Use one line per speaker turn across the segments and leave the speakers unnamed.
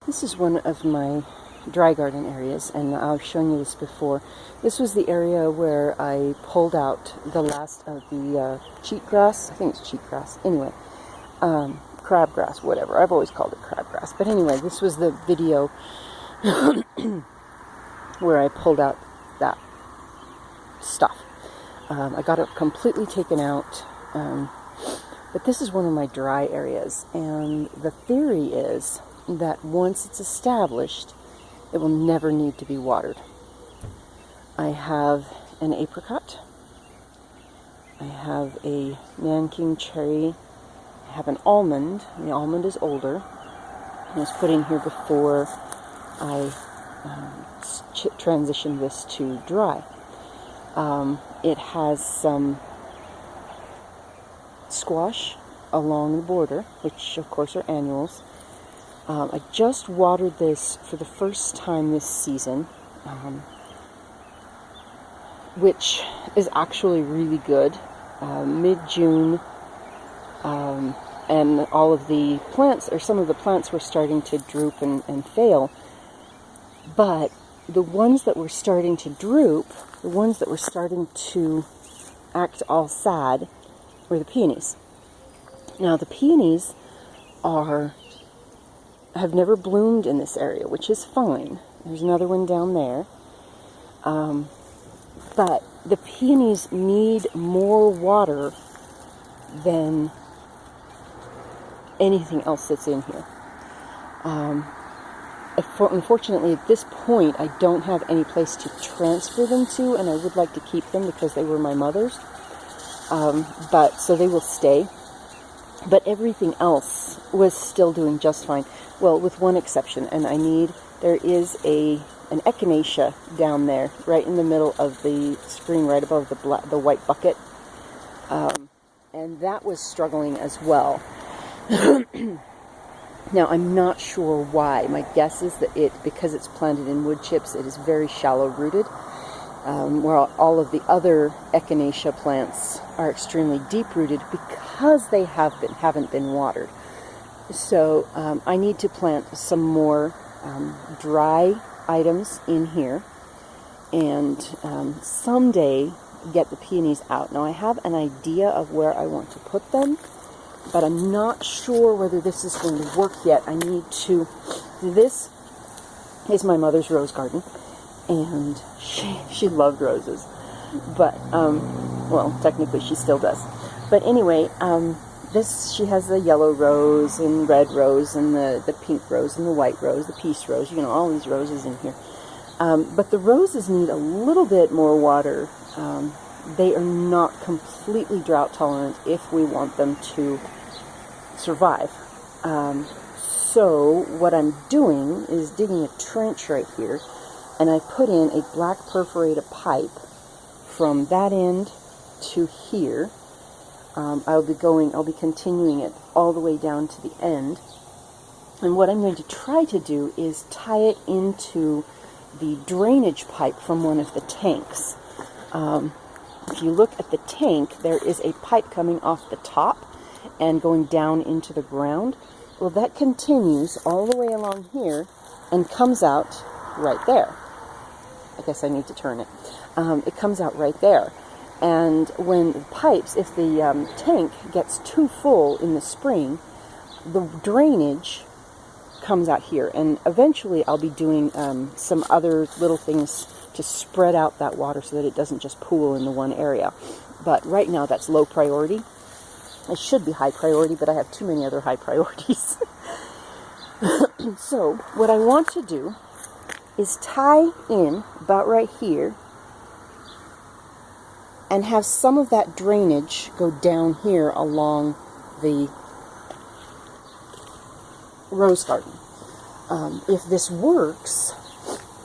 This is one of my dry garden areas, and I've shown you this before. This was the area where I pulled out the last of the cheatgrass. I think it's cheatgrass. Anyway, crabgrass, whatever. I've always called it crabgrass. But anyway, this was the video where I pulled out that stuff. I got it completely taken out. But this is one of my dry areas, and the theory is that once it's established, it will never need to be watered. I have an apricot, I have a Nanking cherry, I have an almond. The almond is older. It was put in here before I transitioned this to dry. It has some squash along the border, which of course are annuals. I just watered this for the first time this season, which is actually really good. Mid-June, and all of the plants, or some of the plants, were starting to droop and fail. But the ones that were starting to droop, the ones that were starting to act all sad, were the peonies. Now the peonies have never bloomed in this area, which is fine. There's another one down there. But the peonies need more water than anything else that's in here. Unfortunately, at this point, I don't have any place to transfer them to, and I would like to keep them because they were my mother's. So they will stay. But everything else was still doing just fine. Well, with one exception, and there is an echinacea down there, right in the middle of the screen, right above the white bucket. And that was struggling as well. Now, I'm not sure why. My guess is that because it's planted in wood chips, it is very shallow rooted. Where all of the other echinacea plants are extremely deep rooted because they haven't been watered. So I need to plant some more dry items in here, and someday get the peonies out. Now I have an idea of where I want to put them, but I'm not sure whether this is going to work yet. This is my mother's rose garden, and she loved roses, but well, technically she still does. But anyway, she has the yellow rose and red rose and the pink rose and the white rose, the peace rose, all these roses in here. But the roses need a little bit more water. They are not completely drought tolerant if we want them to survive. So what I'm doing is digging a trench right here, and I put in a black perforated pipe from that end to here. I'll be continuing it all the way down to the end. And what I'm going to try to do is tie it into the drainage pipe from one of the tanks. If you look at the tank, there is a pipe coming off the top and going down into the ground. Well, that continues all the way along here and comes out right there. I guess I need to turn it. It comes out right there. And when the pipes, if the tank gets too full in the spring, the drainage comes out here. And eventually I'll be doing some other little things to spread out that water so that it doesn't just pool in the one area. But right now that's low priority. It should be high priority, but I have too many other high priorities. So what I want to do is tie in about right here and have some of that drainage go down here along the rose garden. If this works,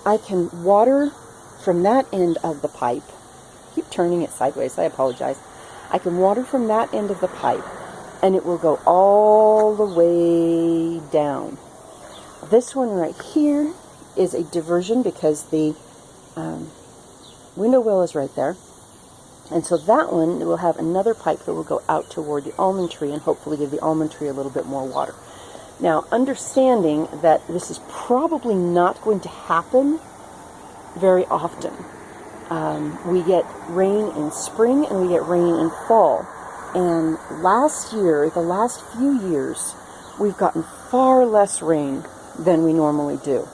I can water from that end of the pipe. I keep turning it sideways, I apologize. I can water from that end of the pipe, and it will go all the way down. This one right here is a diversion because the window well is right there. And so that one will have another pipe that will go out toward the almond tree and hopefully give the almond tree a little bit more water. Now, understanding that this is probably not going to happen very often. We get rain in spring and we get rain in fall. And last year, the last few years, we've gotten far less rain than we normally do.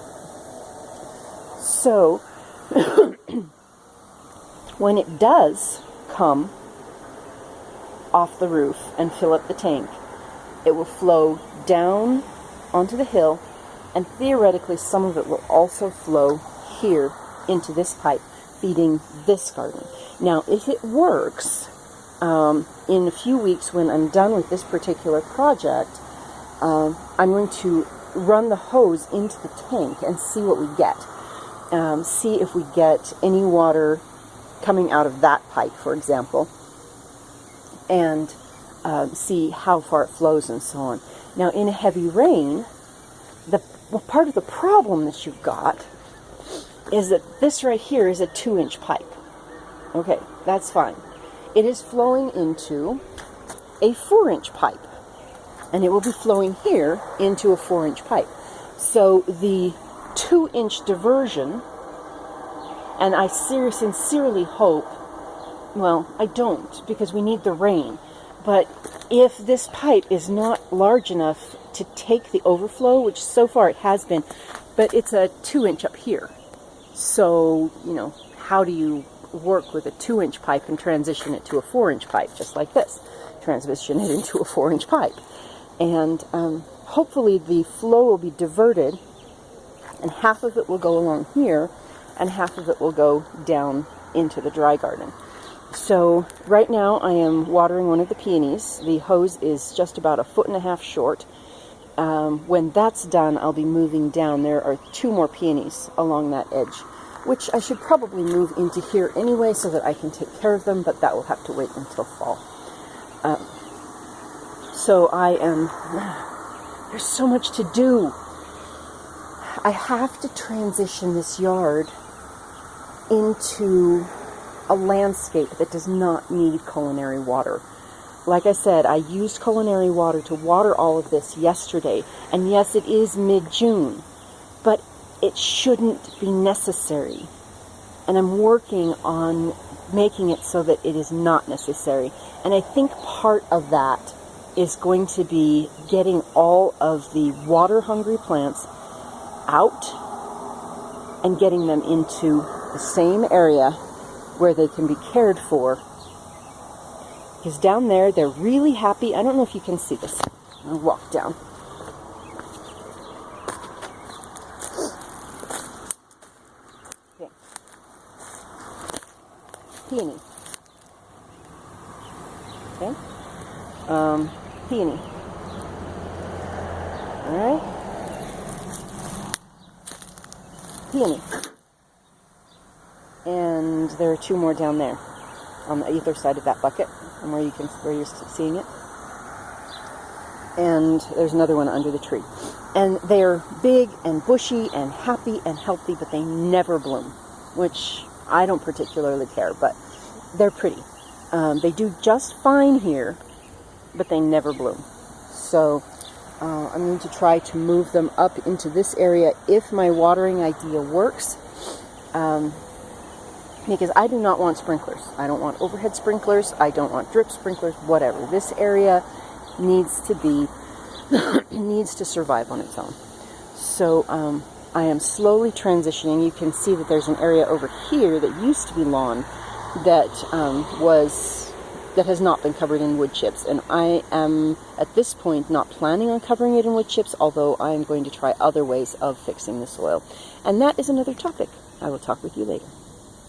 So, when it does come off the roof and fill up the tank, it will flow down onto the hill, and theoretically some of it will also flow here into this pipe, feeding this garden. Now, if it works, in a few weeks when I'm done with this particular project, I'm going to run the hose into the tank and see what we get. See if we get any water coming out of that pipe, for example, and see how far it flows and so on. Now, in a heavy rain, part of the problem that you've got is that this right here is a 2-inch pipe. Okay, that's fine. It is flowing into a 4-inch pipe, and it will be flowing here into a 4-inch pipe. So the 2-inch diversion, and I sincerely hope, well, I don't, because we need the rain, but if this pipe is not large enough to take the overflow, which so far it has been, but it's a 2-inch up here. So, you know, how do you work with a 2-inch pipe and transition it to a 4-inch pipe, just like this? Transition it into a 4-inch pipe. And hopefully the flow will be diverted, and half of it will go along here, and half of it will go down into the dry garden. So right now I am watering one of the peonies. The hose is just about 1.5 feet short. When that's done, I'll be moving down. There are 2 more peonies along that edge, which I should probably move into here anyway so that I can take care of them, but that will have to wait until fall. So there's so much to do. I have to transition this yard into a landscape that does not need culinary water. Like I said, I used culinary water to water all of this yesterday, and yes, it is mid-June, but it shouldn't be necessary. And I'm working on making it so that it is not necessary. And I think part of that is going to be getting all of the water-hungry plants out and getting them into the same area where they can be cared for. Because down there, they're really happy. I don't know if you can see this. I'll walk down. Okay. Peony. Okay. Peony. Alright. Peony. And there are 2 more down there on either side of that bucket, and where you're seeing it. And there's another one under the tree. And they're big and bushy and happy and healthy, but they never bloom, which I don't particularly care, but they're pretty. They do just fine here, but they never bloom. So I'm going to try to move them up into this area if my watering idea works. Because I do not want sprinklers. I don't want overhead sprinklers. I don't want drip sprinklers, whatever. This area needs to survive on its own. So I am slowly transitioning. You can see that there's an area over here that used to be lawn that has not been covered in wood chips. And I am, at this point, not planning on covering it in wood chips, although I am going to try other ways of fixing the soil. And that is another topic. I will talk with you later.